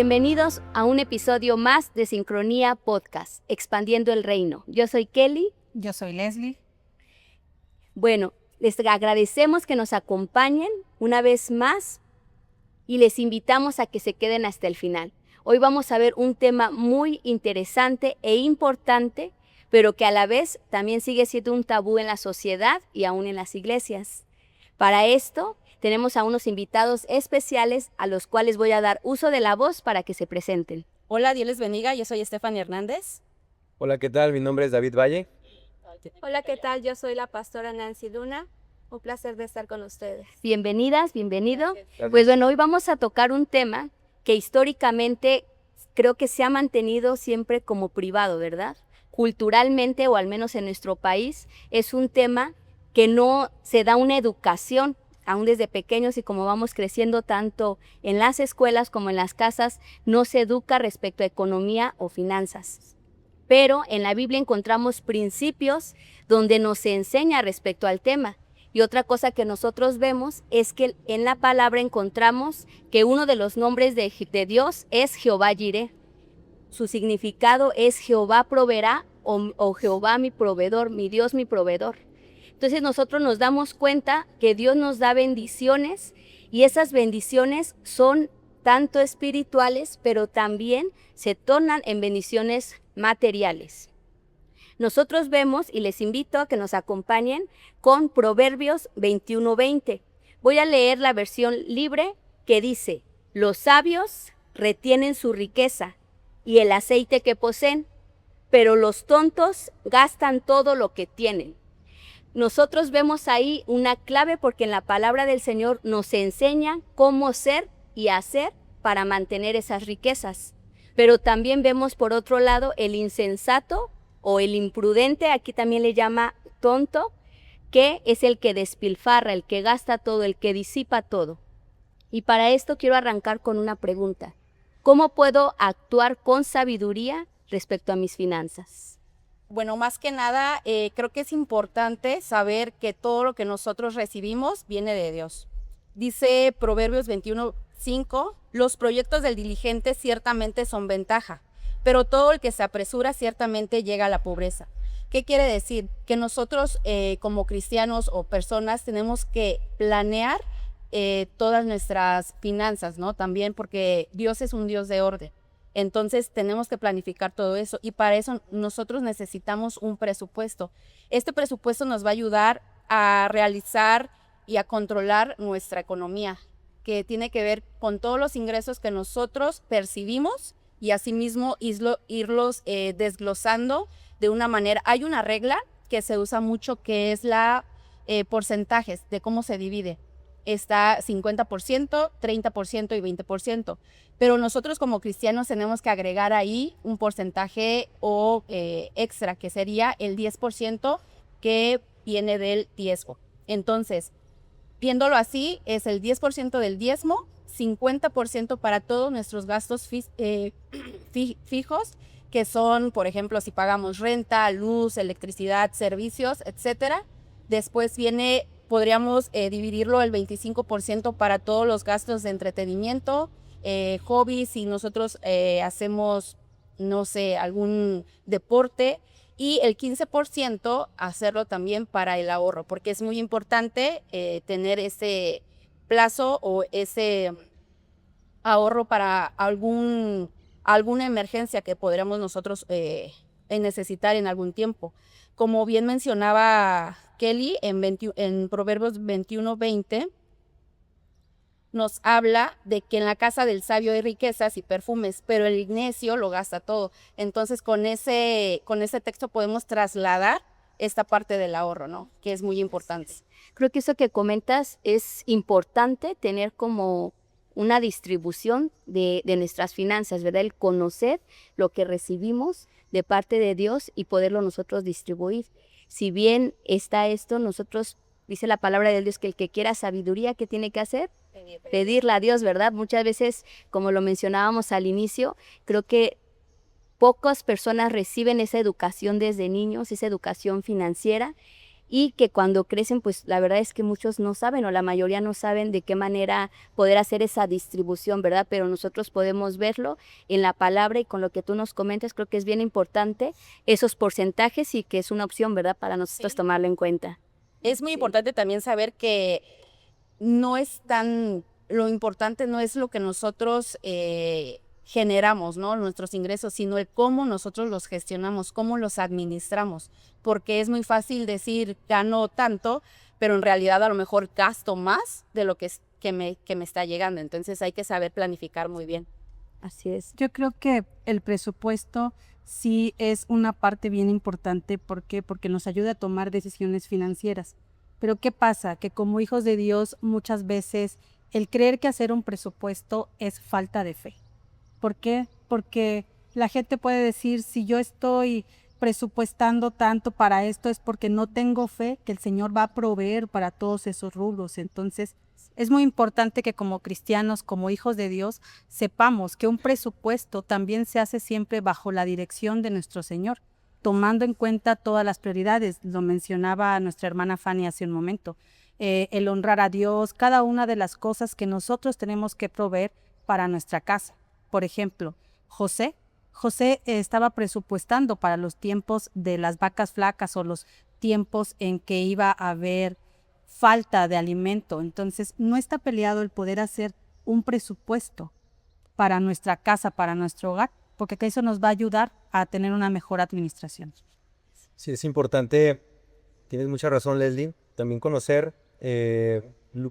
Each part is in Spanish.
Bienvenidos a un episodio más de Sincronía Podcast, Expandiendo el Reino. Yo soy Kelly. Yo soy Leslie. Bueno, les agradecemos que nos acompañen una vez más y les invitamos a que se queden hasta el final. Hoy vamos a ver un tema muy interesante e importante, pero que a la vez también sigue siendo un tabú en la sociedad y aún en las iglesias. Para esto, tenemos a unos invitados especiales a los cuales voy a dar uso de la voz para que se presenten. Hola, Dios les bendiga, yo soy Estefania Hernández. Hola, ¿qué tal? Mi nombre es David Valle. Hola, ¿qué tal? Yo soy la pastora Nancy Luna. Un placer de estar con ustedes. Bienvenidas, bienvenido. Gracias. Pues bueno, hoy vamos a tocar un tema que históricamente creo que se ha mantenido siempre como privado, ¿verdad? Culturalmente, o al menos en nuestro país, es un tema que no se da una educación, aún desde pequeños, y como vamos creciendo tanto en las escuelas como en las casas, no se educa respecto a economía o finanzas. Pero en la Biblia encontramos principios donde nos se enseña respecto al tema. Y otra cosa que nosotros vemos es que en la palabra encontramos que uno de los nombres de Dios es Jehová Jireh. Su significado es Jehová proveerá o Jehová mi proveedor, mi Dios mi proveedor. Entonces nosotros nos damos cuenta que Dios nos da bendiciones y esas bendiciones son tanto espirituales, pero también se tornan en bendiciones materiales. Nosotros vemos y les invito a que nos acompañen con Proverbios 21:20. Voy a leer la versión libre que dice: los sabios retienen su riqueza y el aceite que poseen, pero los tontos gastan todo lo que tienen. Nosotros vemos ahí una clave porque en la palabra del Señor nos enseña cómo ser y hacer para mantener esas riquezas. Pero también vemos por otro lado el insensato o el imprudente, aquí también le llama tonto, que es el que despilfarra, el que gasta todo, el que disipa todo. Y para esto quiero arrancar con una pregunta. ¿Cómo puedo actuar con sabiduría respecto a mis finanzas? Bueno, más que nada, creo que es importante saber que todo lo que nosotros recibimos viene de Dios. Dice Proverbios 21:5, los proyectos del diligente ciertamente son ventaja, pero todo el que se apresura ciertamente llega a la pobreza. ¿Qué quiere decir? Que nosotros como cristianos o personas tenemos que planear todas nuestras finanzas, ¿no? También porque Dios es un Dios de orden. Entonces tenemos que planificar todo eso y para eso nosotros necesitamos un presupuesto. Este presupuesto nos va a ayudar a realizar y a controlar nuestra economía, que tiene que ver con todos los ingresos que nosotros percibimos y asimismo irlos desglosando de una manera. Hay una regla que se usa mucho que es la porcentajes de cómo se divide. Está 50%, 30% y 20%. Pero nosotros como cristianos tenemos que agregar ahí un porcentaje o extra, que sería el 10% que viene del diezmo. Entonces, viéndolo así, es el 10% del diezmo, 50% para todos nuestros gastos fijos, que son, por ejemplo, si pagamos renta, luz, electricidad, servicios, etcétera. Después podríamos dividirlo el 25% para todos los gastos de entretenimiento, hobbies, si nosotros hacemos, no sé, algún deporte, y el 15% hacerlo también para el ahorro, porque es muy importante tener ese plazo o ese ahorro para alguna emergencia que podríamos nosotros necesitar en algún tiempo. Como bien mencionaba Kelly, en Proverbios 21:20 nos habla de que en la casa del sabio hay riquezas y perfumes, pero el necio lo gasta todo. Entonces con ese texto podemos trasladar esta parte del ahorro, ¿no? Que es muy importante. Creo que eso que comentas es importante, tener como una distribución de nuestras finanzas, ¿verdad? El conocer lo que recibimos de parte de Dios y poderlo nosotros distribuir. Si bien está esto, nosotros, dice la palabra de Dios, que el que quiera sabiduría, ¿qué tiene que hacer? Pedirla a Dios, ¿verdad? Muchas veces, como lo mencionábamos al inicio, creo que pocas personas reciben esa educación desde niños, esa educación financiera, y que cuando crecen, pues la verdad es que muchos no saben o la mayoría no saben de qué manera poder hacer esa distribución, ¿verdad? Pero nosotros podemos verlo en la palabra y con lo que tú nos comentas, creo que es bien importante esos porcentajes y que es una opción, ¿verdad? Para nosotros tomarlo en cuenta. Es muy importante también saber que no es tan, lo importante no es lo que nosotros generamos, ¿no? Nuestros ingresos, sino el cómo nosotros los gestionamos, cómo los administramos, porque es muy fácil decir gano tanto, pero en realidad a lo mejor gasto más de lo que me está llegando, entonces hay que saber planificar muy bien. Así es. Yo creo que el presupuesto sí es una parte bien importante. ¿Por qué? Porque nos ayuda a tomar decisiones financieras. Pero ¿qué pasa? Que como hijos de Dios muchas veces el creer que hacer un presupuesto es falta de fe. ¿Por qué? Porque la gente puede decir, si yo estoy presupuestando tanto para esto es porque no tengo fe que el Señor va a proveer para todos esos rubros. Entonces, es muy importante que como cristianos, como hijos de Dios, sepamos que un presupuesto también se hace siempre bajo la dirección de nuestro Señor, tomando en cuenta todas las prioridades. Lo mencionaba nuestra hermana Fanny hace un momento. El honrar a Dios, cada una de las cosas que nosotros tenemos que proveer para nuestra casa. Por ejemplo, José estaba presupuestando para los tiempos de las vacas flacas o los tiempos en que iba a haber falta de alimento. Entonces, no está peleado el poder hacer un presupuesto para nuestra casa, para nuestro hogar, porque eso nos va a ayudar a tener una mejor administración. Sí, es importante, tienes mucha razón, Leslie, también conocer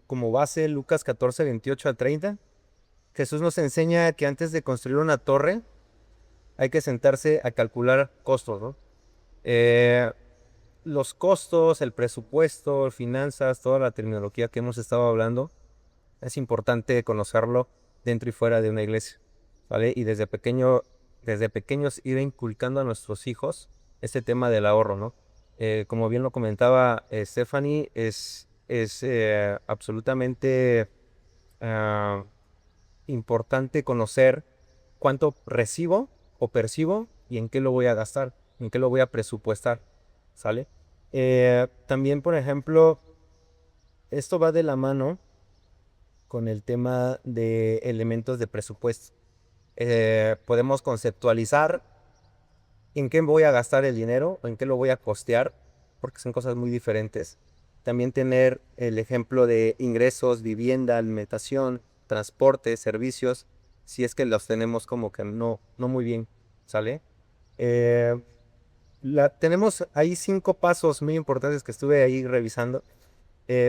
como base Lucas 14, 28 al 30. Jesús nos enseña que antes de construir una torre hay que sentarse a calcular costos, ¿no? Los costos, el presupuesto, finanzas, toda la terminología que hemos estado hablando, es importante conocerlo dentro y fuera de una iglesia, ¿vale? Y desde pequeños ir inculcando a nuestros hijos este tema del ahorro, ¿no? Como bien lo comentaba Stephanie, es absolutamente importante conocer cuánto recibo o percibo y en qué lo voy a gastar, en qué lo voy a presupuestar, ¿sale? También, por ejemplo, esto va de la mano con el tema de elementos de presupuesto. Podemos conceptualizar en qué voy a gastar el dinero o en qué lo voy a costear, porque son cosas muy diferentes. También tener el ejemplo de ingresos, vivienda, alimentación, transporte, servicios, si es que los tenemos como que no muy bien, ¿sale? Tenemos ahí 5 pasos muy importantes que estuve ahí revisando.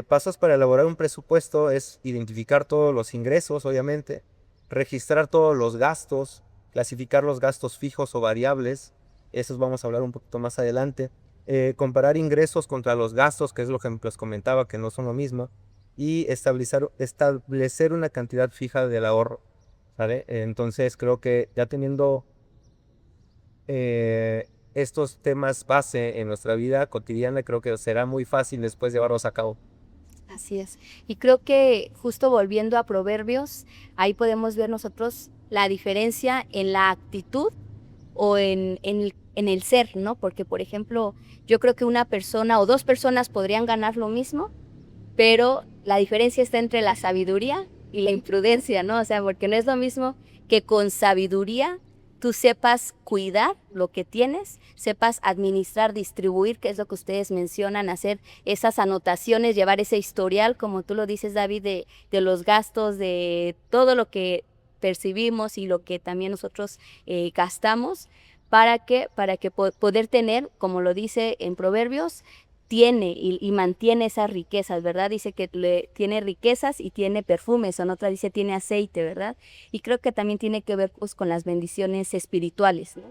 Pasos para elaborar un presupuesto es identificar todos los ingresos, obviamente, registrar todos los gastos, clasificar los gastos fijos o variables, esos vamos a hablar un poquito más adelante, comparar ingresos contra los gastos, que es lo que les comentaba, que no son lo mismo, y establecer una cantidad fija del ahorro, ¿vale? Entonces creo que ya teniendo estos temas base en nuestra vida cotidiana, creo que será muy fácil después llevarlos a cabo. Así es. Y creo que justo volviendo a Proverbios, ahí podemos ver nosotros la diferencia en la actitud o en el ser, ¿no? Porque, por ejemplo, yo creo que una persona o 2 personas podrían ganar lo mismo, pero la diferencia está entre la sabiduría y la imprudencia, ¿no? O sea, porque no es lo mismo que con sabiduría tú sepas cuidar lo que tienes, sepas administrar, distribuir, que es lo que ustedes mencionan, hacer esas anotaciones, llevar ese historial, como tú lo dices, David, de los gastos, de todo lo que percibimos y lo que también nosotros gastamos, para que poder tener, como lo dice en Proverbios, tiene y mantiene esas riquezas, ¿verdad? Dice que tiene riquezas y tiene perfumes, en otra dice tiene aceite, ¿verdad? Y creo que también tiene que ver pues con las bendiciones espirituales, ¿no?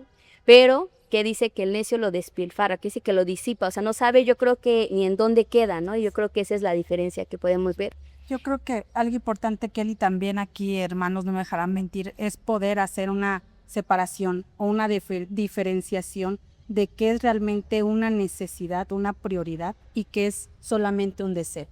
Pero que dice que el necio lo despilfarra, que dice que lo disipa, o sea, no sabe, yo creo que ni en dónde queda, ¿no? Yo creo que esa es la diferencia que podemos ver. Yo creo que algo importante, Kelly, también aquí, hermanos, no me dejarán mentir, es poder hacer una separación o una diferenciación de qué es realmente una necesidad, una prioridad y qué es solamente un deseo.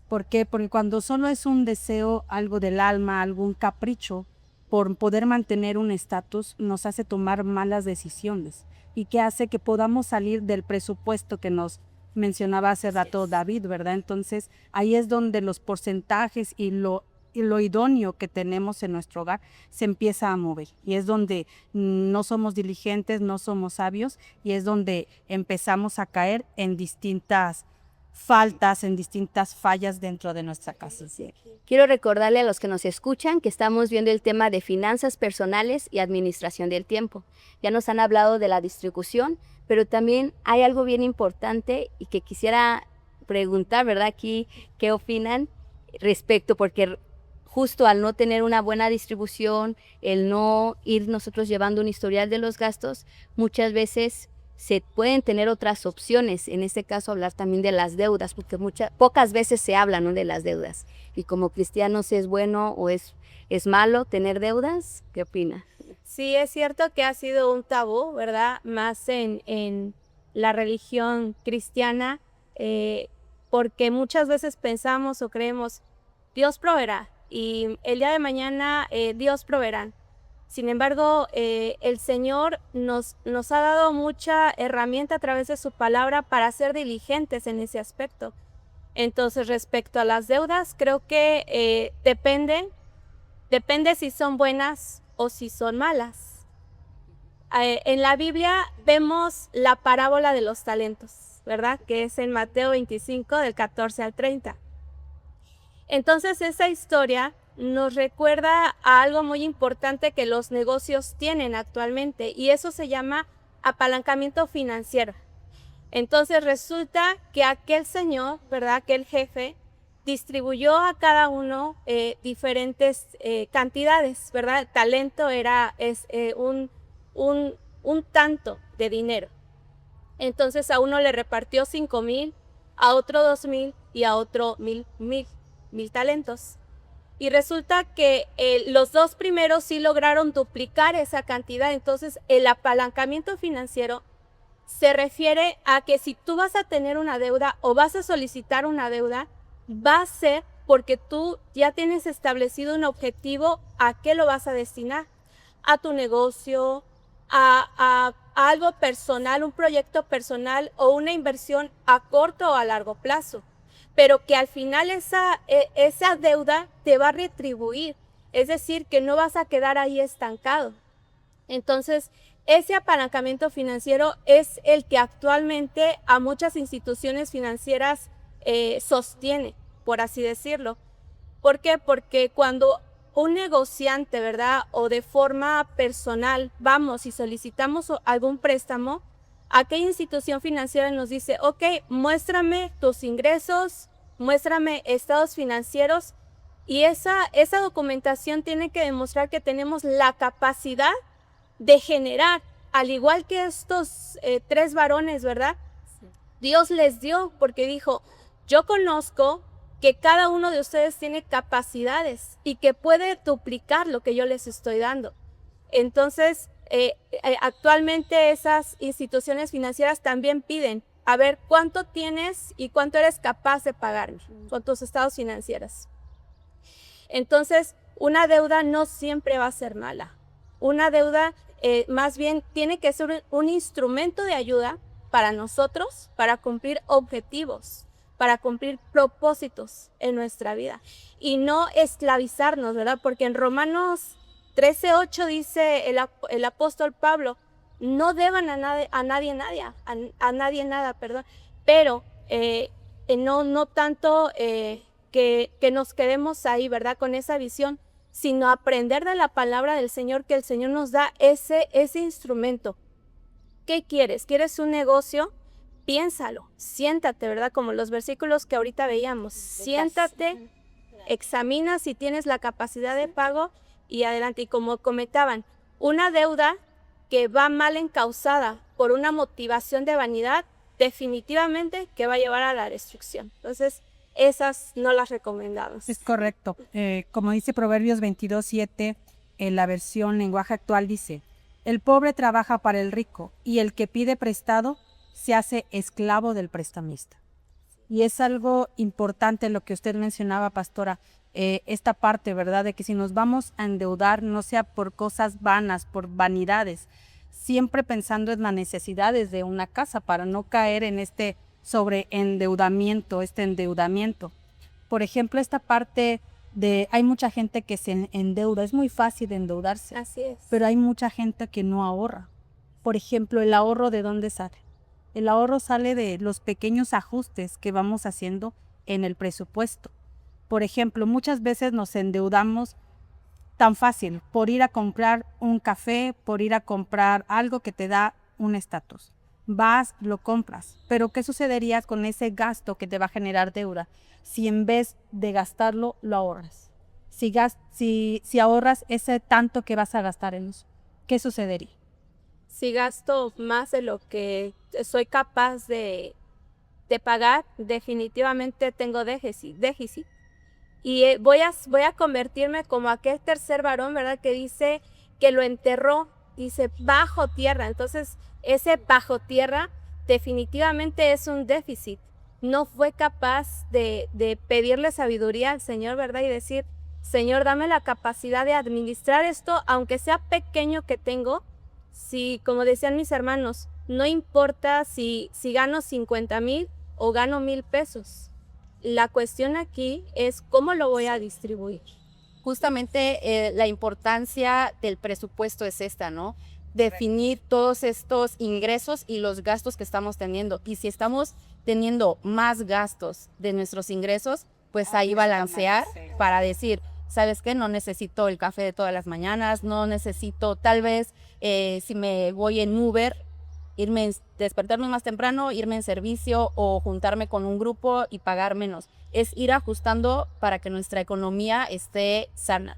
¿Por qué? Porque cuando solo es un deseo, algo del alma, algún capricho, por poder mantener un estatus, nos hace tomar malas decisiones y que hace que podamos salir del presupuesto que nos mencionaba hace rato David, ¿verdad? Entonces, ahí es donde los porcentajes y lo idóneo que tenemos en nuestro hogar se empieza a mover. Y es donde no somos diligentes, no somos sabios, y es donde empezamos a caer en distintas faltas, en distintas fallas dentro de nuestra casa. Sí. Quiero recordarle a los que nos escuchan que estamos viendo el tema de finanzas personales y administración del tiempo. Ya nos han hablado de la distribución, pero también hay algo bien importante y que quisiera preguntar, ¿verdad? Aquí, ¿qué opinan respecto? Porque justo al no tener una buena distribución, el no ir nosotros llevando un historial de los gastos, muchas veces se pueden tener otras opciones, en este caso hablar también de las deudas, porque pocas veces se habla, ¿no?, de las deudas. Y como cristianos, ¿es bueno o es malo tener deudas? ¿Qué opina? Sí, es cierto que ha sido un tabú, ¿verdad? Más en la religión cristiana, porque muchas veces pensamos o creemos, Dios proveerá, y el día de mañana Dios proveerá. Sin embargo, el Señor nos ha dado mucha herramienta a través de su palabra para ser diligentes en ese aspecto. Entonces, respecto a las deudas, creo que depende si son buenas o si son malas. En la Biblia vemos la parábola de los talentos, ¿verdad? Que es en Mateo 25, del 14 al 30. Entonces, esa historia nos recuerda a algo muy importante que los negocios tienen actualmente, y eso se llama apalancamiento financiero. Entonces resulta que aquel señor, ¿verdad?, aquel jefe, distribuyó a cada uno diferentes cantidades, ¿verdad? Talento es un tanto de dinero. Entonces a uno le repartió 5,000, a otro 2,000 y a otro 1,000 talentos. Y resulta que los dos primeros sí lograron duplicar esa cantidad. Entonces, el apalancamiento financiero se refiere a que si tú vas a tener una deuda o vas a solicitar una deuda, va a ser porque tú ya tienes establecido un objetivo a qué lo vas a destinar. A tu negocio, a algo personal, un proyecto personal o una inversión a corto o a largo plazo. Pero que al final esa deuda te va a retribuir, es decir, que no vas a quedar ahí estancado. Entonces, ese apalancamiento financiero es el que actualmente a muchas instituciones financieras sostiene, por así decirlo. ¿Por qué? Porque cuando un negociante, ¿verdad?, o de forma personal vamos y solicitamos algún préstamo, aquella institución financiera nos dice, ok, muéstrame tus ingresos, muéstrame estados financieros, y esa documentación tiene que demostrar que tenemos la capacidad de generar, al igual que estos 3 varones, ¿verdad? Sí. Dios les dio porque dijo, yo conozco que cada uno de ustedes tiene capacidades y que puede duplicar lo que yo les estoy dando. Entonces, actualmente esas instituciones financieras también piden, a ver, ¿cuánto tienes y cuánto eres capaz de pagarme con tus estados financieros? Entonces, una deuda no siempre va a ser mala. Una deuda más bien tiene que ser un instrumento de ayuda para nosotros, para cumplir objetivos, para cumplir propósitos en nuestra vida y no esclavizarnos, ¿verdad? Porque en Romanos 13:8 dice el apóstol Pablo, no deban a nadie nada, pero no tanto que nos quedemos ahí, ¿verdad?, con esa visión, sino aprender de la palabra del Señor, que el Señor nos da ese instrumento. ¿Qué quieres? ¿Quieres un negocio? Piénsalo, siéntate, ¿verdad? Como los versículos que ahorita veíamos. Siéntate, examina si tienes la capacidad de pago y adelante. Y como comentaban, una deuda que va mal encauzada por una motivación de vanidad, definitivamente que va a llevar a la destrucción. Entonces, esas no las recomendamos. Es correcto. Como dice Proverbios 22:7, en la versión lenguaje actual dice, el pobre trabaja para el rico y el que pide prestado se hace esclavo del prestamista. Y es algo importante lo que usted mencionaba, pastora, esta parte, ¿verdad?, de que si nos vamos a endeudar, no sea por cosas vanas, por vanidades, siempre pensando en las necesidades de una casa para no caer en este sobre endeudamiento, este endeudamiento. Por ejemplo, esta parte de, hay mucha gente que se endeuda, es muy fácil endeudarse, Así es. pero hay mucha gente que no ahorra. Por ejemplo, ¿el ahorro de dónde sale? El ahorro sale de los pequeños ajustes que vamos haciendo en el presupuesto. Por ejemplo, muchas veces nos endeudamos tan fácil por ir a comprar un café, por ir a comprar algo que te da un estatus. Vas, lo compras, pero ¿qué sucedería con ese gasto que te va a generar deuda si en vez de gastarlo, lo ahorras? Si ahorras ese tanto que vas a gastar en eso, ¿qué sucedería? Si gasto más de lo que soy capaz de pagar, definitivamente tengo déficit. Y voy a convertirme como aquel tercer varón, ¿verdad? Que dice que lo enterró, dice bajo tierra. Entonces, ese bajo tierra definitivamente es un déficit. No fue capaz de pedirle sabiduría al Señor, ¿verdad? Y decir, Señor, dame la capacidad de administrar esto, aunque sea pequeño que tengo. Si, como decían mis hermanos, no importa si gano 50,000 o gano 1,000 pesos. La cuestión aquí es cómo lo voy a distribuir. Justamente la importancia del presupuesto es esta, ¿no? Definir todos estos ingresos y los gastos que estamos teniendo. Y si estamos teniendo más gastos de nuestros ingresos, pues ahí balancear para decir, ¿sabes qué? No necesito el café de todas las mañanas, no necesito tal vez si me voy en Uber, despertarme más temprano, irme en servicio o juntarme con un grupo y pagar menos. Es ir ajustando para que nuestra economía esté sana.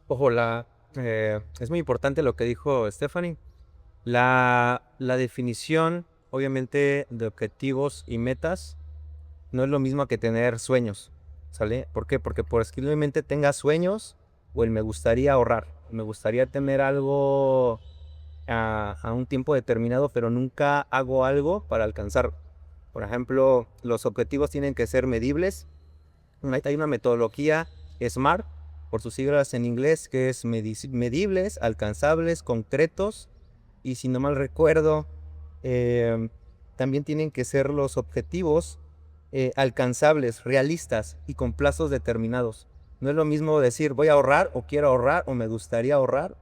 Ojo, es muy importante lo que dijo Stephanie. La definición, obviamente, de objetivos y metas no es lo mismo que tener sueños, ¿sale? ¿Por qué? Porque posiblemente tengas sueños o el me gustaría ahorrar, me gustaría tener algo a un tiempo determinado, pero nunca hago algo para alcanzarlo. Por ejemplo, los objetivos tienen que ser medibles. Hay una metodología SMART, por sus siglas en inglés, que es medibles, alcanzables, concretos, y si no mal recuerdo, también tienen que ser los objetivos alcanzables, realistas y con plazos determinados. No es lo mismo decir voy a ahorrar o quiero ahorrar o me gustaría ahorrar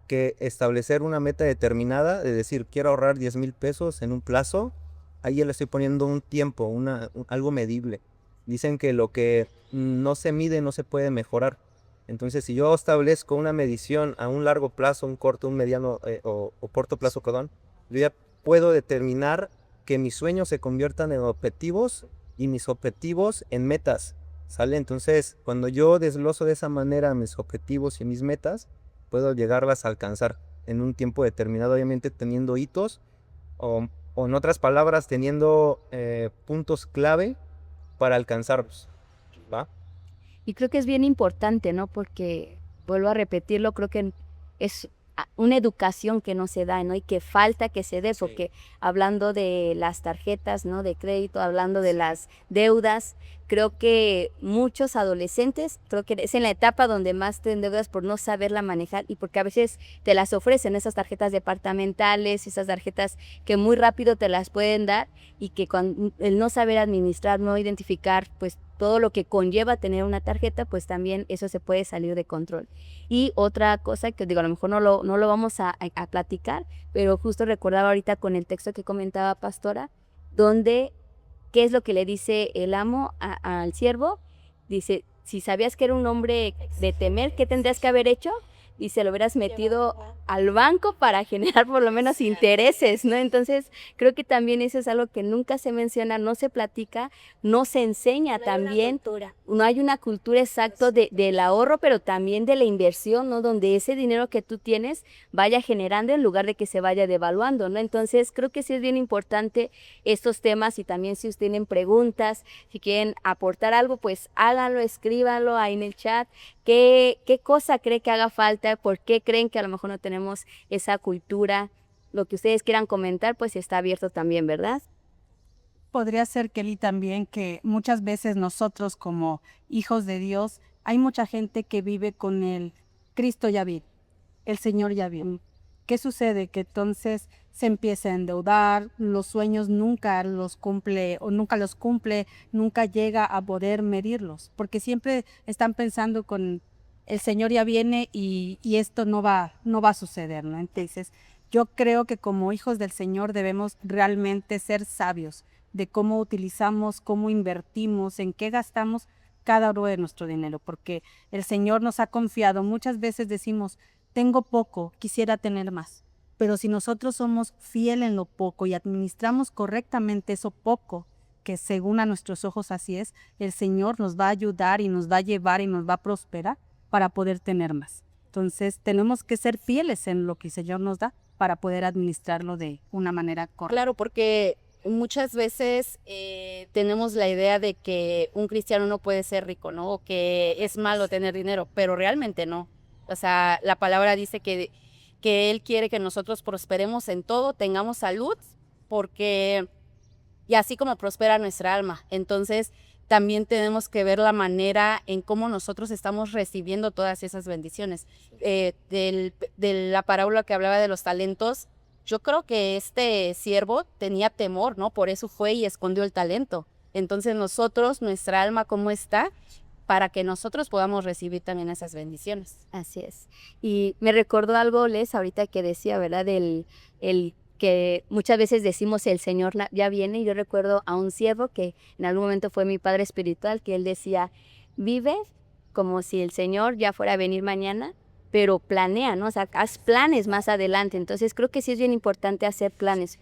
que establecer una meta determinada de decir quiero ahorrar 10,000 pesos en un plazo. Ahí ya le estoy poniendo un tiempo, algo medible. Dicen que lo que no se mide no se puede mejorar. Entonces, si yo establezco una medición a un largo plazo, un corto, un mediano o corto plazo, perdón, yo ya puedo determinar que mis sueños se conviertan en objetivos y mis objetivos en metas, ¿sale? Entonces, cuando yo desgloso de esa manera mis objetivos y mis metas, puedo llegarlas a alcanzar en un tiempo determinado, obviamente teniendo hitos o en otras palabras, teniendo puntos clave para alcanzarlos, ¿va? Y creo que es bien importante, ¿no? Porque, vuelvo a repetirlo, creo que es una educación que no se da, ¿no? Y que falta que se dé, porque hablando de las tarjetas, ¿no? De crédito, hablando de las deudas, creo que muchos adolescentes, creo que es en la etapa donde más te endeudas por no saberla manejar y porque a veces te las ofrecen esas tarjetas departamentales, esas tarjetas que muy rápido te las pueden dar y que con el no saber administrar, no identificar, pues todo lo que conlleva tener una tarjeta, pues también eso se puede salir de control. Y otra cosa que digo, a lo mejor no lo vamos a platicar, pero justo recordaba ahorita con el texto que comentaba Pastora, donde, ¿qué es lo que le dice el amo al siervo? Dice, si sabías que era un hombre de temer, ¿qué tendrías que haber hecho? Dice, lo hubieras metido al banco para generar por lo menos intereses, ¿no? Entonces, creo que también eso es algo que nunca se menciona, no se platica, no se enseña también. No hay una cultura exacta del ahorro, pero también de la inversión, ¿no? Donde ese dinero que tú tienes vaya generando en lugar de que se vaya devaluando, ¿no? Entonces, creo que sí es bien importante estos temas y también si ustedes tienen preguntas, si quieren aportar algo, pues háganlo, escríbanlo ahí en el chat. ¿Qué cosa cree que haga falta? ¿Por qué creen que a lo mejor no tenemos esa cultura? Lo que ustedes quieran comentar, pues está abierto también, ¿verdad? Podría ser, Kelly, también que muchas veces nosotros como hijos de Dios, hay mucha gente que vive con el Cristo ya vino, el Señor ya vino. ¿qué sucede? Que entonces se empieza a endeudar, los sueños nunca los cumple o nunca llega a poder medirlos, porque siempre están pensando con el Señor ya viene y esto no va a suceder, ¿no? Entonces, yo creo que como hijos del Señor debemos realmente ser sabios de cómo utilizamos, cómo invertimos, en qué gastamos cada euro de nuestro dinero, porque el Señor nos ha confiado. Muchas veces decimos, tengo poco, quisiera tener más. Pero si nosotros somos fieles en lo poco y administramos correctamente eso poco, que según a nuestros ojos así es, el Señor nos va a ayudar y nos va a llevar y nos va a prosperar para poder tener más. Entonces tenemos que ser fieles en lo que el Señor nos da para poder administrarlo de una manera correcta. Claro, porque muchas veces tenemos la idea de que un cristiano no puede ser rico, ¿no? O que es malo tener dinero, pero realmente no. O sea, la palabra dice que Él quiere que nosotros prosperemos en todo, tengamos salud, porque y así como prospera nuestra alma. Entonces, también tenemos que ver la manera en cómo nosotros estamos recibiendo todas esas bendiciones. De la parábola que hablaba de los talentos, yo creo que este siervo tenía temor, ¿no? Por eso fue y escondió el talento. Entonces nosotros, nuestra alma, ¿cómo está? Para que nosotros podamos recibir también esas bendiciones. Así es. Y me recordó algo, Les, ahorita que decía, ¿verdad? El que muchas veces decimos el Señor ya viene. Y yo recuerdo a un siervo que en algún momento fue mi padre espiritual, que él decía, vive como si el Señor ya fuera a venir mañana, pero planea, ¿no? O sea, haz planes más adelante. Entonces creo que sí es bien importante hacer planes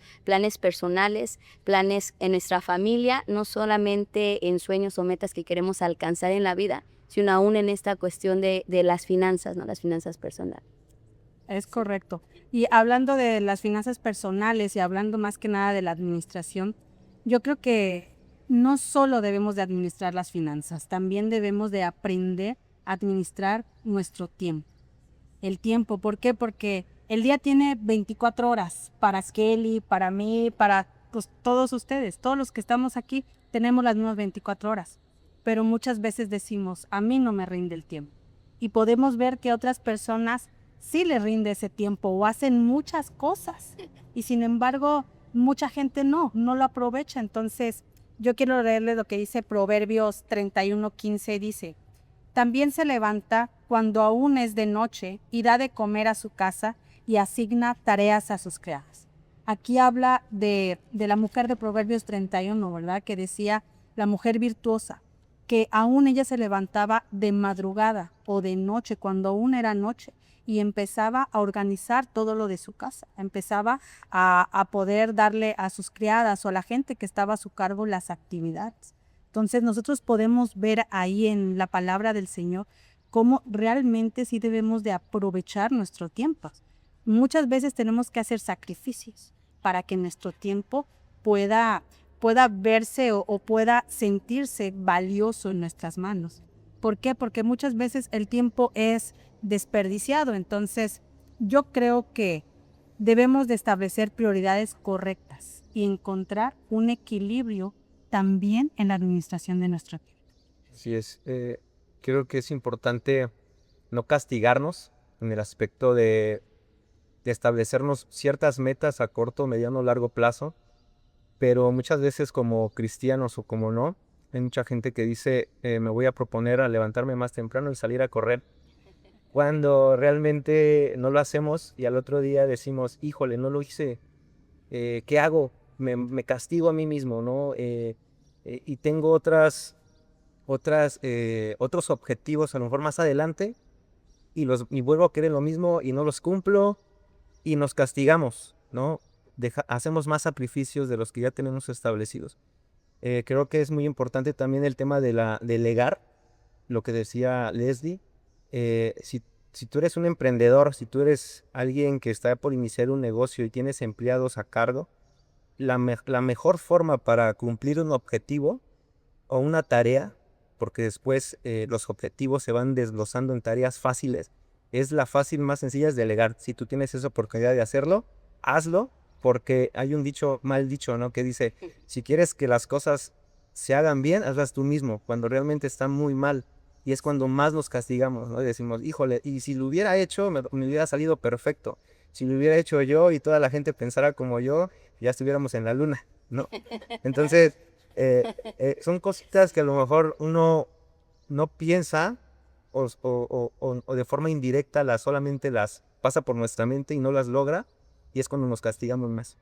personales, planes en nuestra familia, no solamente en sueños o metas que queremos alcanzar en la vida, sino aún en esta cuestión de las finanzas, ¿no? Las finanzas personales. Es correcto. Y hablando de las finanzas personales y hablando más que nada de la administración, yo creo que no solo debemos de administrar las finanzas, también debemos de aprender a administrar nuestro tiempo. El tiempo, ¿por qué? Porque el día tiene 24 horas para Skelly, para mí, para pues, todos ustedes, todos los que estamos aquí, tenemos las mismas 24 horas. Pero muchas veces decimos, a mí no me rinde el tiempo. Y podemos ver que otras personas sí les rinde ese tiempo o hacen muchas cosas. Y sin embargo, mucha gente no lo aprovecha. Entonces, yo quiero leerles lo que dice Proverbios 31:15, dice, también se levanta cuando aún es de noche y da de comer a su casa y asigna tareas a sus criadas. Aquí habla de la mujer de Proverbios 31, ¿verdad? Que decía la mujer virtuosa, que aún ella se levantaba de madrugada o de noche, cuando aún era noche, y empezaba a organizar todo lo de su casa, empezaba a poder darle a sus criadas o a la gente que estaba a su cargo las actividades. Entonces nosotros podemos ver ahí en la palabra del Señor cómo realmente sí debemos de aprovechar nuestro tiempo. Muchas veces tenemos que hacer sacrificios para que nuestro tiempo pueda verse o pueda sentirse valioso en nuestras manos. ¿Por qué? Porque muchas veces el tiempo es desperdiciado. Entonces, yo creo que debemos de establecer prioridades correctas y encontrar un equilibrio también en la administración de nuestro tiempo. Así es. Creo que es importante no castigarnos en el aspecto de establecernos ciertas metas a corto, mediano, largo plazo, pero muchas veces como cristianos o como no, hay mucha gente que dice, me voy a proponer a levantarme más temprano y salir a correr, cuando realmente no lo hacemos y al otro día decimos, híjole, no lo hice, ¿qué hago? Me castigo a mí mismo, ¿no? Y tengo otros objetivos a lo mejor más adelante y vuelvo a querer lo mismo y no los cumplo y nos castigamos, ¿no? Hacemos más sacrificios de los que ya tenemos establecidos. Creo que es muy importante también el tema de delegar, lo que decía Leslie. Si tú eres un emprendedor, si tú eres alguien que está por iniciar un negocio y tienes empleados a cargo, la mejor forma para cumplir un objetivo o una tarea, porque después los objetivos se van desglosando en tareas fáciles, es la fácil más sencilla es delegar. Si tú tienes esa oportunidad de hacerlo, hazlo, porque hay un mal dicho, ¿no? Que dice, si quieres que las cosas se hagan bien, hazlas tú mismo, cuando realmente están muy mal. Y es cuando más nos castigamos, ¿no? Y decimos, híjole, y si lo hubiera hecho, me hubiera salido perfecto. Si lo hubiera hecho yo y toda la gente pensara como yo, ya estuviéramos en la luna, ¿no? Entonces, son cositas que a lo mejor uno no piensa o de forma indirecta solamente las pasa por nuestra mente y no las logra, y es cuando nos castigamos más,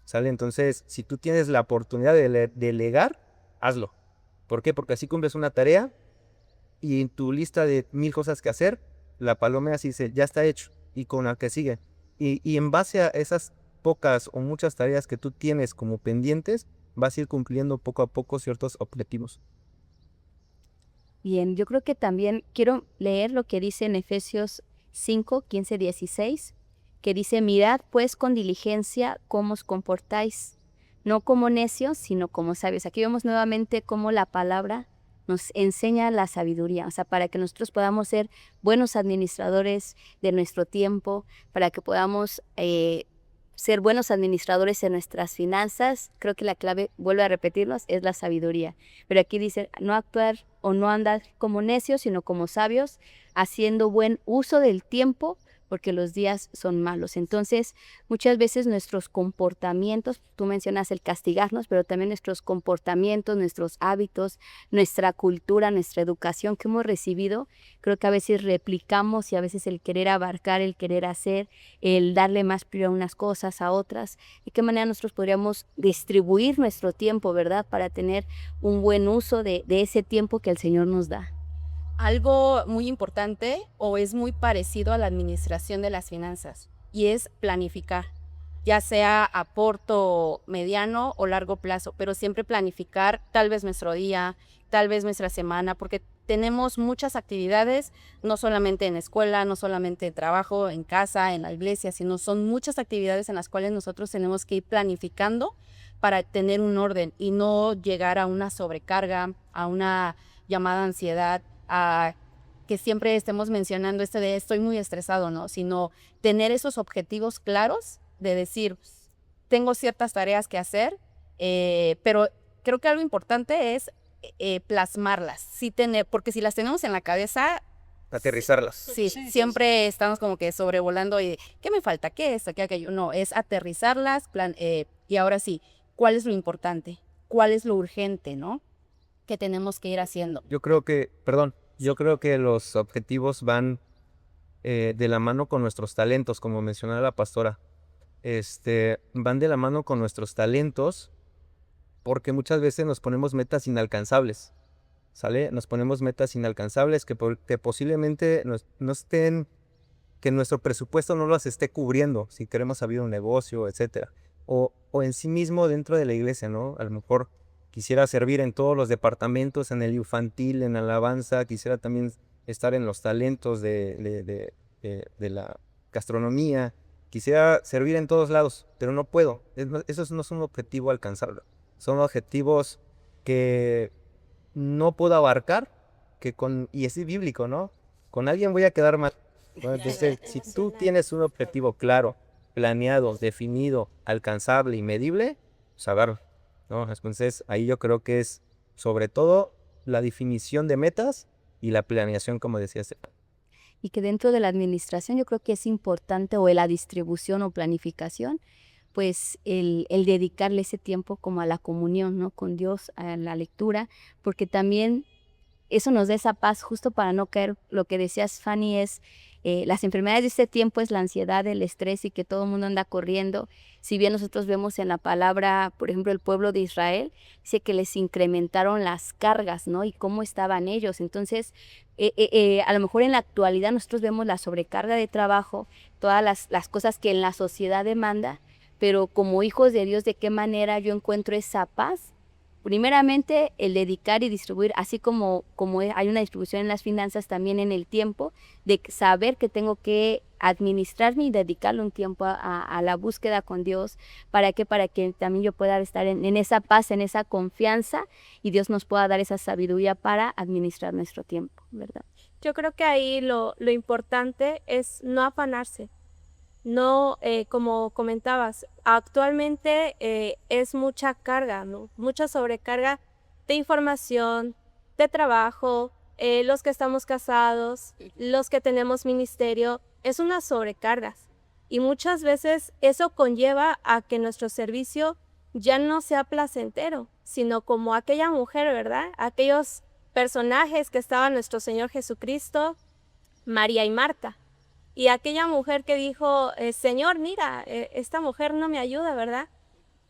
¿sale? Entonces, si tú tienes la oportunidad de delegar, hazlo. ¿Por qué? Porque así cumples una tarea y en tu lista de 1000 cosas que hacer, la palomeas y dice, ya está hecho, y con la que sigue. Y en base a esas pocas o muchas tareas que tú tienes como pendientes, vas a ir cumpliendo poco a poco ciertos objetivos. Bien, yo creo que también quiero leer lo que dice en Efesios 5, 15, 16, que dice, mirad pues con diligencia cómo os comportáis, no como necios, sino como sabios. Aquí vemos nuevamente cómo la palabra nos enseña la sabiduría, o sea, para que nosotros podamos ser buenos administradores de nuestro tiempo, para que podamos ser buenos administradores en nuestras finanzas. Creo que la clave, vuelvo a repetirlos, es la sabiduría. Pero aquí dice, no actuar o no andar como necios, sino como sabios, haciendo buen uso del tiempo, porque los días son malos. Entonces, muchas veces nuestros comportamientos, tú mencionas el castigarnos, pero también nuestros comportamientos, nuestros hábitos, nuestra cultura, nuestra educación que hemos recibido, creo que a veces replicamos, y a veces el querer abarcar, el querer hacer, el darle más prioridad a unas cosas, a otras. ¿De qué manera nosotros podríamos distribuir nuestro tiempo, verdad? Para tener un buen uso de ese tiempo que el Señor nos da. Algo muy importante o es muy parecido a la administración de las finanzas y es planificar, ya sea a corto, mediano o largo plazo, pero siempre planificar tal vez nuestro día, tal vez nuestra semana, porque tenemos muchas actividades, no solamente en escuela, no solamente en trabajo, en casa, en la iglesia, sino son muchas actividades en las cuales nosotros tenemos que ir planificando para tener un orden y no llegar a una sobrecarga, a una llamada ansiedad, a que siempre estemos mencionando de estoy muy estresado, ¿no? Sino tener esos objetivos claros de decir, tengo ciertas tareas que hacer, pero creo que algo importante es plasmarlas, sí tener, porque si las tenemos en la cabeza, Aterrizarlas. sí, siempre estamos como que sobrevolando y ¿qué me falta? ¿Qué es esto? ¿Qué aquello? No, es aterrizarlas, y ahora sí, ¿cuál es lo importante? ¿Cuál es lo urgente, no? Que tenemos que ir haciendo. Yo creo que los objetivos van de la mano con nuestros talentos, como mencionaba la pastora. Van de la mano con nuestros talentos porque muchas veces nos ponemos metas inalcanzables, ¿sale? Nos ponemos metas inalcanzables que posiblemente no estén, que nuestro presupuesto no las esté cubriendo si queremos abrir un negocio, etcétera. O en sí mismo dentro de la iglesia, ¿no? A lo mejor quisiera servir en todos los departamentos, en el infantil, en alabanza, quisiera también estar en los talentos de la gastronomía, quisiera servir en todos lados, pero no puedo. Esos no son un objetivo alcanzable, son objetivos que no puedo abarcar, y es bíblico, ¿no? Con alguien voy a quedar mal. ¿No? Entonces, si tú tienes un objetivo claro, planeado, definido, alcanzable y medible, pues agárralo, ¿no? Entonces, ahí yo creo que es sobre todo la definición de metas y la planeación, como decías. Y que dentro de la administración yo creo que es importante, o de la distribución o planificación, pues el dedicarle ese tiempo como a la comunión, ¿no? Con Dios, a la lectura, porque también eso nos da esa paz justo para no caer. Lo que decías, Fanny, es las enfermedades de este tiempo es la ansiedad, el estrés, y que todo el mundo anda corriendo. Si bien nosotros vemos en la palabra, por ejemplo, el pueblo de Israel, dice que les incrementaron las cargas, ¿no? Y cómo estaban ellos. Entonces, a lo mejor en la actualidad nosotros vemos la sobrecarga de trabajo, todas las cosas que en la sociedad demanda, pero como hijos de Dios, ¿de qué manera yo encuentro esa paz? Primeramente, el dedicar y distribuir, así como hay una distribución en las finanzas, también en el tiempo, de saber que tengo que administrarme y dedicarle un tiempo a la búsqueda con Dios. ¿Para qué? Para que también yo pueda estar en esa paz, en esa confianza, y Dios nos pueda dar esa sabiduría para administrar nuestro tiempo, ¿verdad? Yo creo que ahí lo importante es no afanarse. No, como comentabas, actualmente es mucha carga, ¿no? Mucha sobrecarga de información, de trabajo, los que estamos casados, los que tenemos ministerio, es una sobrecarga. Y muchas veces eso conlleva a que nuestro servicio ya no sea placentero, sino como aquella mujer, ¿verdad? Aquellos personajes que estaban nuestro Señor Jesucristo, María y Marta. Y aquella mujer que dijo, Señor, mira, esta mujer no me ayuda, ¿verdad?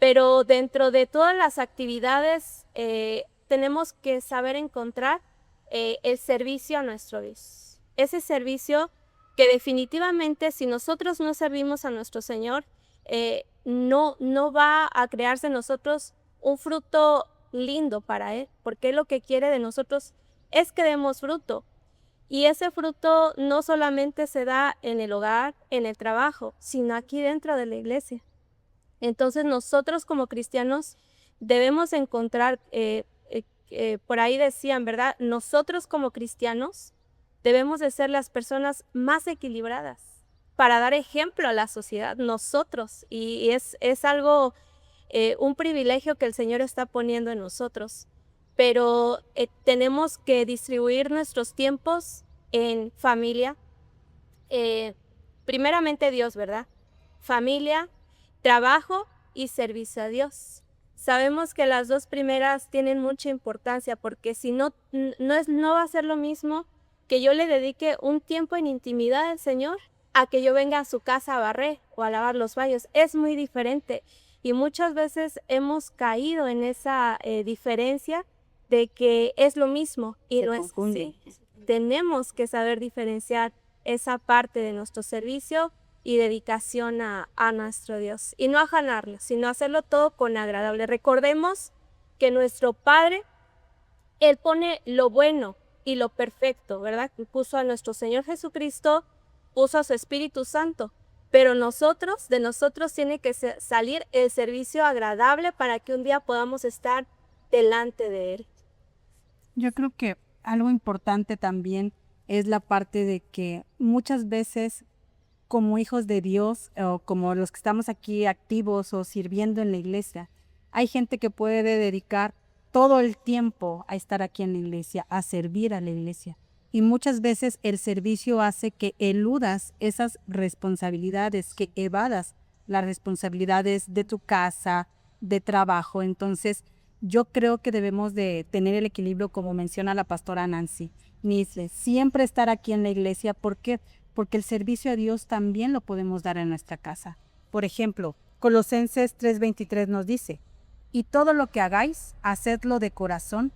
Pero dentro de todas las actividades tenemos que saber encontrar el servicio a nuestro Dios. Ese servicio que definitivamente si nosotros no servimos a nuestro Señor, no va a crearse en nosotros un fruto lindo para Él, porque Él lo que quiere de nosotros es que demos fruto. Y ese fruto no solamente se da en el hogar, en el trabajo, sino aquí dentro de la iglesia. Entonces nosotros como cristianos debemos encontrar, por ahí decían, ¿verdad? Nosotros como cristianos debemos de ser las personas más equilibradas para dar ejemplo a la sociedad, nosotros. Y es algo, un privilegio que el Señor está poniendo en nosotros. Pero tenemos que distribuir nuestros tiempos en familia. Primeramente Dios, ¿verdad? Familia, trabajo y servicio a Dios. Sabemos que las dos primeras tienen mucha importancia porque si no, no va a ser lo mismo que yo le dedique un tiempo en intimidad al Señor a que yo venga a su casa a barrer o a lavar los baños. Es muy diferente y muchas veces hemos caído en esa diferencia de que es lo mismo y Se no es confunde. así. Tenemos que saber diferenciar esa parte de nuestro servicio y dedicación a nuestro Dios. Y no afanarlo, sino hacerlo todo con agradable. Recordemos que nuestro Padre, Él pone lo bueno y lo perfecto, ¿verdad? Puso a nuestro Señor Jesucristo, puso a su Espíritu Santo. Pero de nosotros tiene que salir el servicio agradable para que un día podamos estar delante de Él. Yo creo que algo importante también es la parte de que muchas veces como hijos de Dios o como los que estamos aquí activos o sirviendo en la iglesia, hay gente que puede dedicar todo el tiempo a estar aquí en la iglesia, a servir a la iglesia. Y muchas veces el servicio hace que eludas esas responsabilidades, que evadas las responsabilidades de tu casa, de trabajo. Entonces, yo creo que debemos de tener el equilibrio, como menciona la pastora Nancy Nisle, siempre estar aquí en la iglesia. ¿Por qué? Porque el servicio a Dios también lo podemos dar en nuestra casa. Por ejemplo, Colosenses 3:23 nos dice, y todo lo que hagáis, hacedlo de corazón,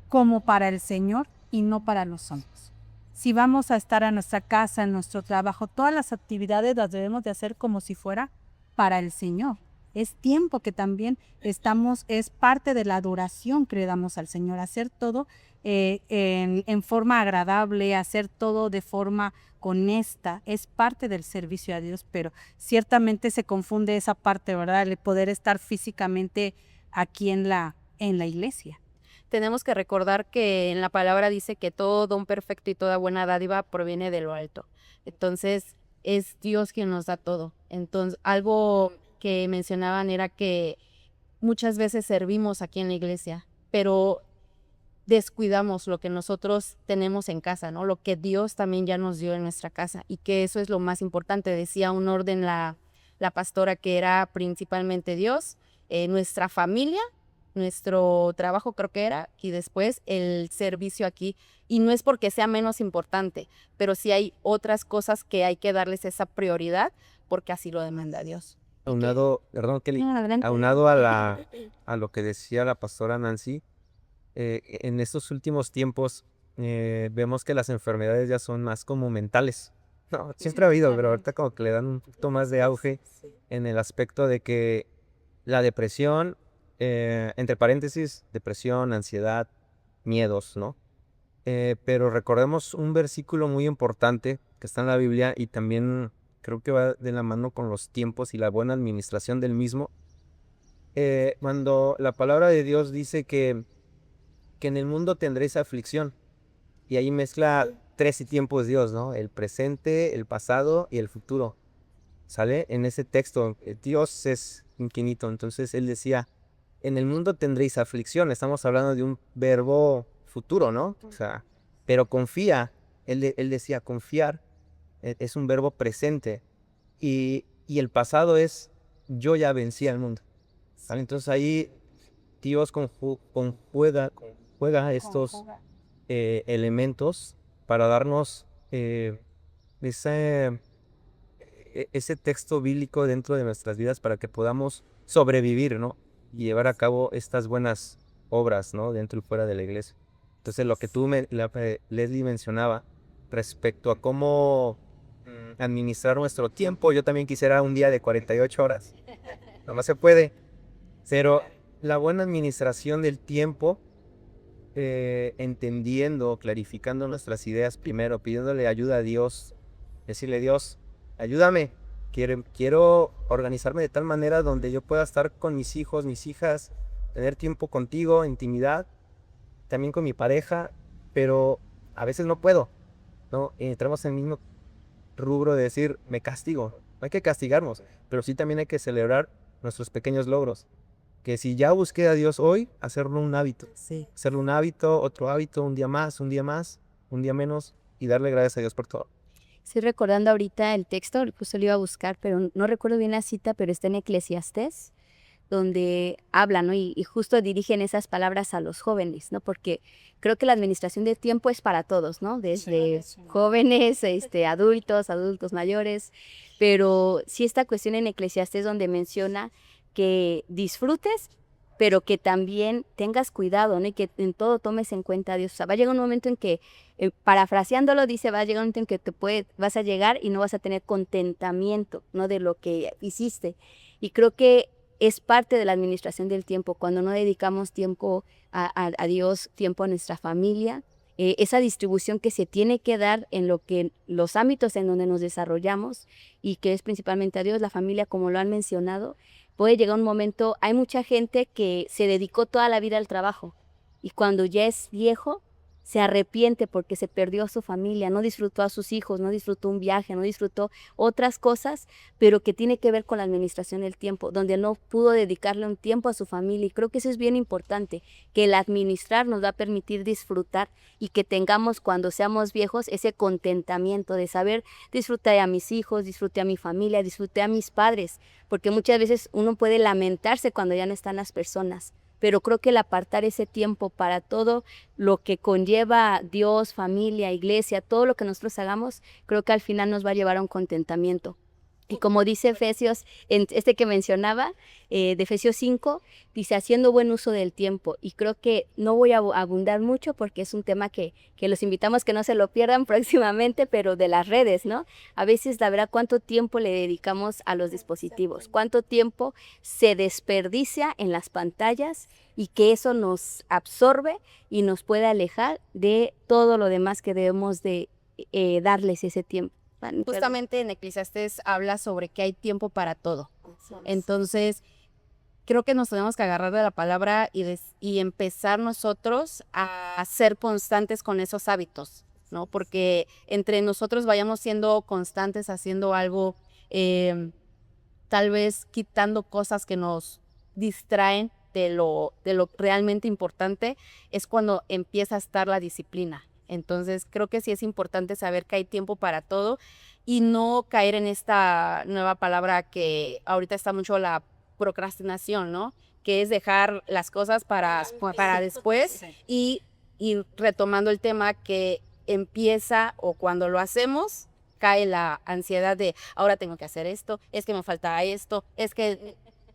como para el Señor y no para los hombres. Si vamos a estar a nuestra casa, en nuestro trabajo, todas las actividades las debemos de hacer como si fuera para el Señor. Es tiempo que también es parte de la adoración que le damos al Señor, hacer todo en forma agradable, hacer todo de forma honesta, es parte del servicio a Dios, pero ciertamente se confunde esa parte, ¿verdad? El poder estar físicamente aquí en la iglesia. Tenemos que recordar que en la palabra dice que todo don perfecto y toda buena dádiva proviene de lo alto. Entonces, es Dios quien nos da todo. Entonces, algo que mencionaban era que muchas veces servimos aquí en la iglesia, pero descuidamos lo que nosotros tenemos en casa, ¿no? Lo que Dios también ya nos dio en nuestra casa y que eso es lo más importante. Decía un orden la pastora que era principalmente Dios, nuestra familia, nuestro trabajo creo que era, y después el servicio aquí. Y no es porque sea menos importante, pero sí hay otras cosas que hay que darles esa prioridad porque así lo demanda Dios. Aunado, perdón, Kelly, Adelante. aunado a lo que decía la pastora Nancy, en estos últimos tiempos vemos que las enfermedades ya son más como mentales. No, siempre ha habido, pero ahorita como que le dan un poquito más de auge en el aspecto de que la depresión, entre paréntesis, depresión, ansiedad, miedos, ¿no? Pero recordemos un versículo muy importante que está en la Biblia y también creo que va de la mano con los tiempos y la buena administración del mismo. Cuando la palabra de Dios dice que en el mundo tendréis aflicción, y ahí mezcla 3 tiempos Dios, ¿no? El presente, el pasado y el futuro. ¿Sale? En ese texto, Dios es infinito, entonces Él decía, en el mundo tendréis aflicción, estamos hablando de un verbo futuro, ¿no? O sea, pero confía, Él decía, confiar es un verbo presente, y y el pasado es yo ya vencí al mundo. ¿Sale? Entonces ahí Dios conjuega estos elementos para darnos ese, ese texto bíblico dentro de nuestras vidas para que podamos sobrevivir, ¿no? Y llevar a cabo estas buenas obras, ¿no? Dentro y fuera de la iglesia. Entonces, lo que Leslie mencionaba respecto a cómo administrar nuestro tiempo, yo también quisiera un día de 48 horas. No se puede, pero la buena administración del tiempo, entendiendo, clarificando nuestras ideas primero, pidiéndole ayuda a Dios, decirle: Dios, ayúdame, quiero organizarme de tal manera donde yo pueda estar con mis hijos, mis hijas, tener tiempo contigo, intimidad, también con mi pareja, pero a veces no puedo, ¿no? Entramos en el mismo rubro de decir, me castigo. No hay que castigarnos, pero sí también hay que celebrar nuestros pequeños logros. Que si ya busqué a Dios hoy, hacerlo un hábito. Sí. Hacerlo un hábito, otro hábito, un día más, un día más, un día menos, y darle gracias a Dios por todo. Estoy recordando ahorita el texto, justo lo iba a buscar, pero no recuerdo bien la cita, pero está en Eclesiastés, donde habla, ¿no? Y justo dirigen esas palabras a los jóvenes, ¿no? Porque creo que la administración del tiempo es para todos, ¿no? Desde jóvenes, adultos mayores, pero sí esta cuestión en Eclesiastés donde menciona que disfrutes, pero que también tengas cuidado, ¿no? Y que en todo tomes en cuenta a Dios. O sea, va a llegar un momento en que, parafraseándolo, dice, va a llegar un momento en que vas a llegar y no vas a tener contentamiento, ¿no? De lo que hiciste. Y creo que es parte de la administración del tiempo, cuando no dedicamos tiempo a Dios, tiempo a nuestra familia, esa distribución que se tiene que dar en los ámbitos en donde nos desarrollamos, y que es principalmente a Dios, la familia, como lo han mencionado. Puede llegar un momento, hay mucha gente que se dedicó toda la vida al trabajo, y cuando ya es viejo, se arrepiente porque se perdió a su familia, no disfrutó a sus hijos, no disfrutó un viaje, no disfrutó otras cosas, pero que tiene que ver con la administración del tiempo, donde no pudo dedicarle un tiempo a su familia. Y creo que eso es bien importante, que el administrar nos va a permitir disfrutar, y que tengamos, cuando seamos viejos, ese contentamiento de saber: disfruté a mis hijos, disfruté a mi familia, disfruté a mis padres, porque muchas veces uno puede lamentarse cuando ya no están las personas. Pero creo que el apartar ese tiempo para todo lo que conlleva Dios, familia, iglesia, todo lo que nosotros hagamos, creo que al final nos va a llevar a un contentamiento. Y como dice Efesios, que mencionaba, de Efesios 5, dice: haciendo buen uso del tiempo. Y creo que no voy a abundar mucho porque es un tema que los invitamos que no se lo pierdan próximamente, pero de las redes, ¿no? A veces, la verdad, ¿cuánto tiempo le dedicamos a los dispositivos? ¿Cuánto tiempo se desperdicia en las pantallas? Y que eso nos absorbe y nos puede alejar de todo lo demás que debemos de darles ese tiempo. Justamente en Eclesiastés habla sobre que hay tiempo para todo. Entonces, creo que nos tenemos que agarrar de la palabra y empezar nosotros a ser constantes con esos hábitos, ¿no? Porque entre nosotros vayamos siendo constantes haciendo algo, tal vez quitando cosas que nos distraen de lo realmente importante, es cuando empieza a estar la disciplina. Entonces, creo que sí es importante saber que hay tiempo para todo y no caer en esta nueva palabra que ahorita está mucho, la procrastinación, ¿no? Que es dejar las cosas para después, y retomando el tema que empieza, o cuando lo hacemos, cae la ansiedad de ahora tengo que hacer esto, es que me falta esto,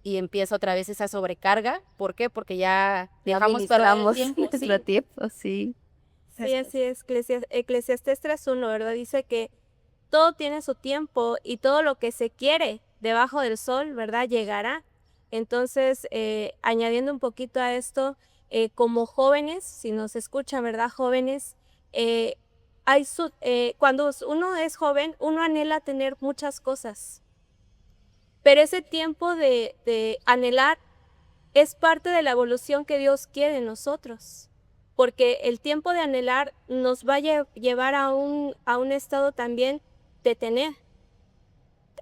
y empieza otra vez esa sobrecarga. ¿Por qué? Porque ya dejamos perder el tiempo. Nuestro tiempo, sí. Sí, así es. Eclesiastés 3:1, ¿verdad? Dice que todo tiene su tiempo y todo lo que se quiere debajo del sol, ¿verdad? Llegará. Entonces, añadiendo un poquito a esto, como jóvenes, si nos escuchan, ¿verdad? Jóvenes, cuando uno es joven, uno anhela tener muchas cosas. Pero ese tiempo de anhelar es parte de la evolución que Dios quiere en nosotros. Porque el tiempo de anhelar nos va a llevar a un estado también de tener.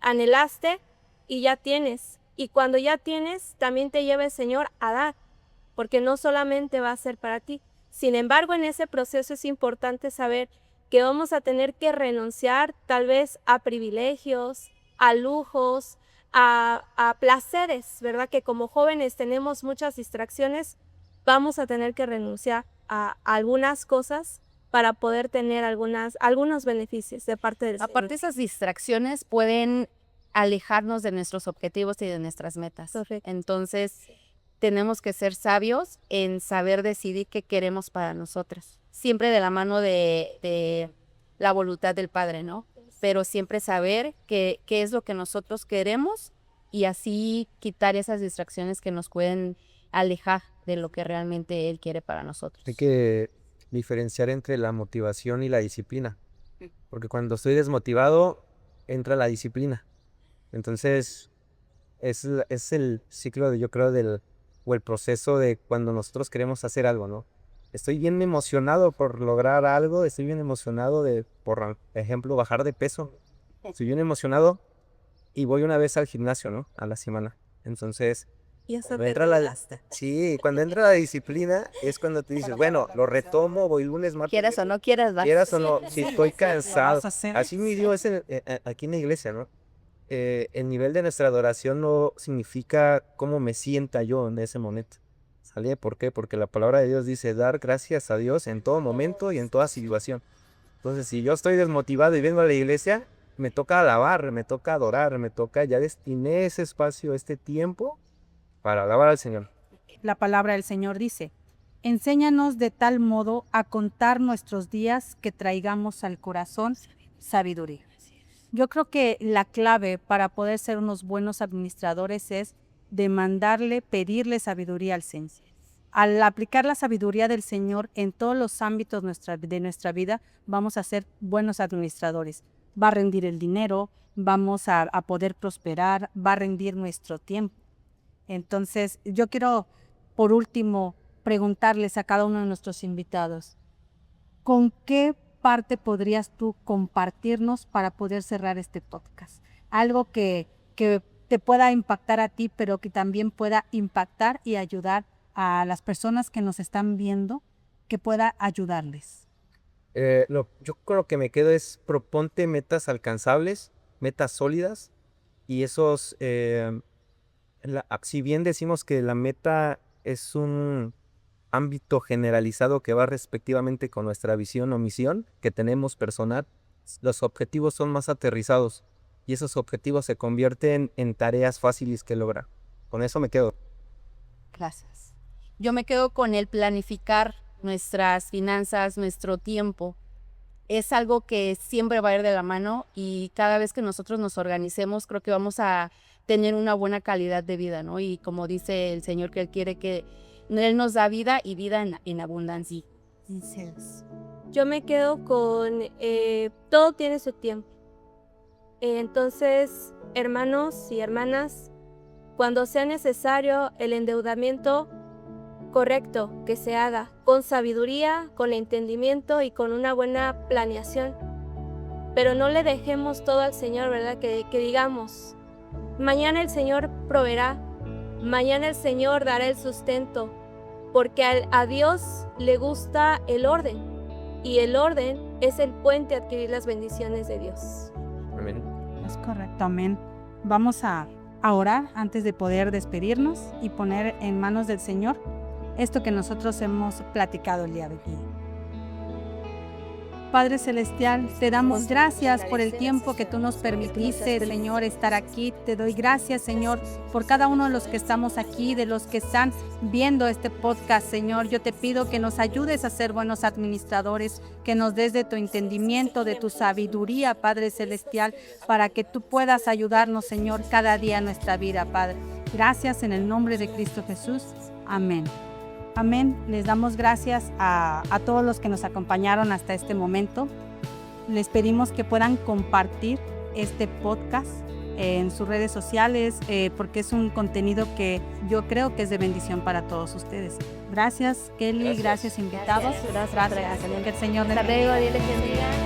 Anhelaste y ya tienes. Y cuando ya tienes, también te lleva el Señor a dar, porque no solamente va a ser para ti. Sin embargo, en ese proceso es importante saber que vamos a tener que renunciar tal vez a privilegios, a lujos, a placeres, ¿verdad? Que como jóvenes tenemos muchas distracciones, vamos a tener que renunciar a algunas cosas para poder tener algunos beneficios de parte del Señor. Aparte, esas distracciones pueden alejarnos de nuestros objetivos y de nuestras metas. Correcto. Entonces, tenemos que ser sabios en saber decidir qué queremos para nosotras. Siempre de la mano de la voluntad del Padre, ¿no? Pero siempre saber qué es lo que nosotros queremos y así quitar esas distracciones que nos pueden alejar de lo que realmente Él quiere para nosotros. Hay que diferenciar entre la motivación y la disciplina. Porque cuando estoy desmotivado, entra la disciplina. Entonces, es el ciclo, yo creo, o el proceso de cuando nosotros queremos hacer algo, ¿no? Estoy bien emocionado por lograr algo, estoy bien emocionado por ejemplo, bajar de peso. Estoy bien emocionado y voy una vez al gimnasio, ¿no? A la semana. Entonces, Y eso cuando te entra cuando entra la disciplina es cuando te dices, bueno, lo retomo, voy lunes, martes. Quieras o no quieras, vas. Quieras o no, si estoy cansado. vas a hacer. Así midió aquí en la iglesia, ¿no? El nivel de nuestra adoración no significa cómo me sienta yo en ese momento. ¿Sale? ¿Por qué? Porque la palabra de Dios dice dar gracias a Dios en todo momento y en toda situación. Entonces, si yo estoy desmotivado y vengo a la iglesia, me toca alabar, me toca adorar, ya destiné ese espacio, este tiempo para alabar al Señor. La palabra del Señor dice, enséñanos de tal modo a contar nuestros días que traigamos al corazón sabiduría. Yo creo que la clave para poder ser unos buenos administradores es pedirle sabiduría al Señor. Al aplicar la sabiduría del Señor en todos los ámbitos de nuestra vida, vamos a ser buenos administradores. Va a rendir el dinero, vamos a poder prosperar, va a rendir nuestro tiempo. Entonces, yo quiero, por último, preguntarles a cada uno de nuestros invitados, ¿con qué parte podrías tú compartirnos para poder cerrar este podcast? Algo que te pueda impactar a ti, pero que también pueda impactar y ayudar a las personas que nos están viendo, que pueda ayudarles. Yo creo que me quedo es proponte metas alcanzables, metas sólidas y esos... si bien decimos que la meta es un ámbito generalizado que va respectivamente con nuestra visión o misión que tenemos personal, los objetivos son más aterrizados y esos objetivos se convierten en tareas fáciles que lograr. Con eso me quedo. Gracias. Yo me quedo con el planificar nuestras finanzas, nuestro tiempo. Es algo que siempre va a ir de la mano y cada vez que nosotros nos organicemos, creo que vamos a tener una buena calidad de vida, ¿no? Y como dice el Señor, que Él quiere que Él nos da vida y vida en abundancia. Yo me quedo con todo tiene su tiempo. Entonces, hermanos y hermanas, cuando sea necesario el endeudamiento, correcto, que se haga con sabiduría, con entendimiento y con una buena planeación. Pero no le dejemos todo al Señor, ¿verdad? Que digamos, mañana el Señor proveerá, mañana el Señor dará el sustento, porque a Dios le gusta el orden, y el orden es el puente a adquirir las bendiciones de Dios. Amén. Es correcto, amén. Vamos a orar antes de poder despedirnos y poner en manos del Señor esto que nosotros hemos platicado el día de hoy. Padre Celestial, te damos gracias por el tiempo que tú nos permitiste, Señor, estar aquí. Te doy gracias, Señor, por cada uno de los que estamos aquí, de los que están viendo este podcast, Señor. Yo te pido que nos ayudes a ser buenos administradores, que nos des de tu entendimiento, de tu sabiduría, Padre Celestial, para que tú puedas ayudarnos, Señor, cada día en nuestra vida, Padre. Gracias en el nombre de Cristo Jesús. Amén. Amén. Les damos gracias a todos los que nos acompañaron hasta este momento. Les pedimos que puedan compartir este podcast en sus redes sociales porque es un contenido que yo creo que es de bendición para todos ustedes. Gracias, Kelly. Gracias invitados. Gracias. Que el Señor les Hasta luego, Dios les bendiga.